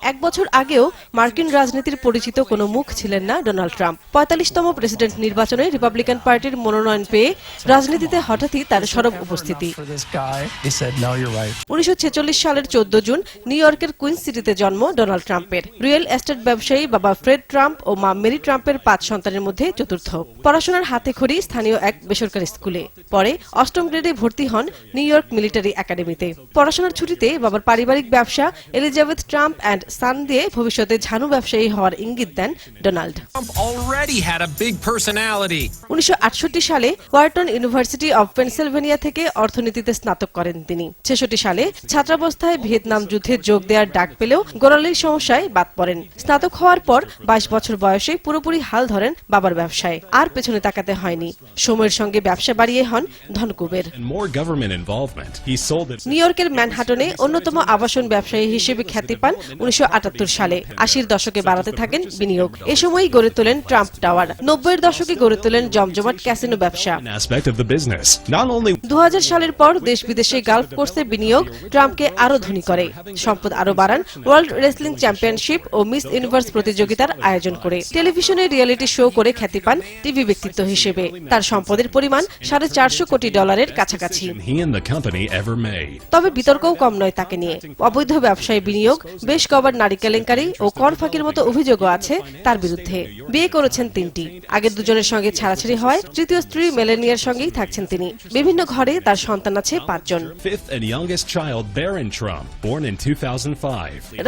এক বছর আগেও মার্কিন রাজনীতির পরিচিত কোনো মুখ ছিলেন না ডোনাল্ড ট্রাম্প। ৪৫তম প্রেসিডেন্ট নির্বাচনে রিপাবলিকান পার্টির মনোনয়ন পেয়ে রাজনীতিতে হঠাৎই তার সরব উপস্থিতি। ১৯৪৬ সালের ১৪ জুন নিউ ইয়র্কের কুইন্স সিটিতে জন্ম ডোনাল্ড ট্রাম্পের। রিয়েল এস্টেট ব্যবসায়ী বাবা ফ্রেড ট্রাম্প ও মা মেরি ট্রাম্পের ৫ সন্তানের মধ্যে চতুর্থ। পড়াশোনার হাতেখড়ি স্থানীয় এক বেসরকারি স্কুলে। পরে ৮ম গ্রেডে ভর্তি হন নিউ ইয়র্ক মিলিটারি একাডেমিতে। পড়াশোনার ছুটিতে বাবার পারিবারিক ব্যবসা এলিজাবেথ ট্রাম্প অ্যান্ড সান দিয়ে ভবিষ্যতে ঝানু ব্যবসায়ী হওয়ার ইঙ্গিত দেন ডোনাল্ড। ১৯৬৮ সালে ওয়ার্টন ইউনিভার্সিটি অব পেনসিলভেনিয়া থেকে অর্থনীতিতে স্নাতক করেন তিনি। ৬৬ সালে ছাত্রাবস্থায় ভিয়েতনাম যুদ্ধে যোগ দেওয়ার ডাক পেলেও গোড়ালির সমস্যায় বাদ পড়েন। স্নাতক হওয়ার পর ২২ বছর বয়সে পুরোপুরি হাল ধরেন বাবার ব্যবসায়। আর পেছনে তাকাতে হয়নি। সময়ের সঙ্গে ব্যবসা বাড়িয়ে হন ধনকুবের। নিউ ইয়র্কের ম্যানহাটনে অন্যতম আবাসন ব্যবসায়ী হিসেবে খ্যাতি পান ১৯৭৮ সালে। ৮০-র দশকে বাড়াতে থাকেন বিনিয়োগ। এ সময়ই গড়ে তোলেন ট্রাম্প টাওয়ার। ৯০-এর দশকে গড়ে তোলেন জমজমাট ক্যাসিনো ব্যবসা। ২০০০ সালের পর দেশ বিদেশে গালফ কোর্সে বিনিয়োগ ট্রাম্পকে আরো ধনী করে। সম্পদ আরো বাড়ান ওয়ার্ল্ড রেসলিং চ্যাম্পিয়নশিপ ও মিস ইউনিভার্স প্রতিযোগিতার আয়োজন করে। টেলিভিশনে রিয়েলিটি শো করে খ্যাতি পান টিভি ব্যক্তিত্ব হিসেবে। তার সম্পদের পরিমাণ $৪৫০ কোটি কাছাকাছি। তবে বিতর্কও কম নয় তাকে নিয়ে। অবৈধ ব্যবসায় বিনিয়োগ, বেশ কবার নারী কেলেঙ্কারি ও কর ফাঁকির মতো অভিযোগও আছে তার বিরুদ্ধে। বিয়ে করেছেন ৩টি। আগের দুজনের সঙ্গে ছাড়াছাড়ি হয়। তৃতীয় স্ত্রী মেলেনিয়ার সঙ্গেই থাকছেন তিনি। বিভিন্ন ঘরে তার সন্তান আছে ৫ জন।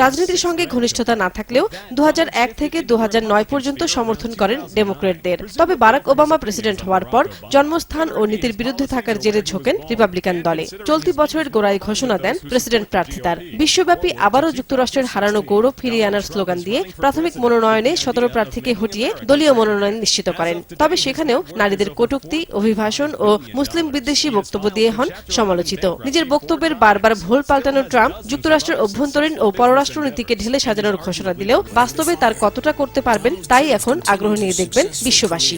রাজনীতির সঙ্গে ঘনিষ্ঠতা না থাকলেও ২০০১ থেকে ২০০৯ পর্যন্ত সমর্থন করেন ডেমোক্র্যাটদের। তবে বারাক ওবামা প্রেসিডেন্ট হওয়ার পর জন্মস্থান ও নীতির বিরুদ্ধে থাকার জেরে ঝোঁকেন রিপাবলিকান দলে। চলতি বছরের গোড়ায় ঘোষণা দেন প্রেসিডেন্ট প্রার্থিতার। বিশ্বব্যাপী আবারও যুক্তরাষ্ট্রের হারানো গৌরব ফিরিয়ে আনার স্লোগান দিয়ে প্রাথমিক মনোনয়নে ১৭ প্রার্থীকে হটিয়ে দলীয় মনোনয়ন নিশ্চিত করেন। তবে সেখানেও নারীদের কটূক্তি, অভিভাষণ ও মুসলিম বিদ্বেষী বক্তব্য দিয়ে হন সমালোচিত। নিজের বক্তব্যের বারবার ভুল পাল্টানো ট্রাম্প যুক্তরাষ্ট্রের অভ্যন্তরীণ ও পররাষ্ট্রনীতিকে ঢেলে সাজানোর ঘোষণা দিলেও বাস্তবে তার কতটা করতে পারবেন তাই এখন আগ্রহ নিয়ে দেখবেন বিশ্ববাসী।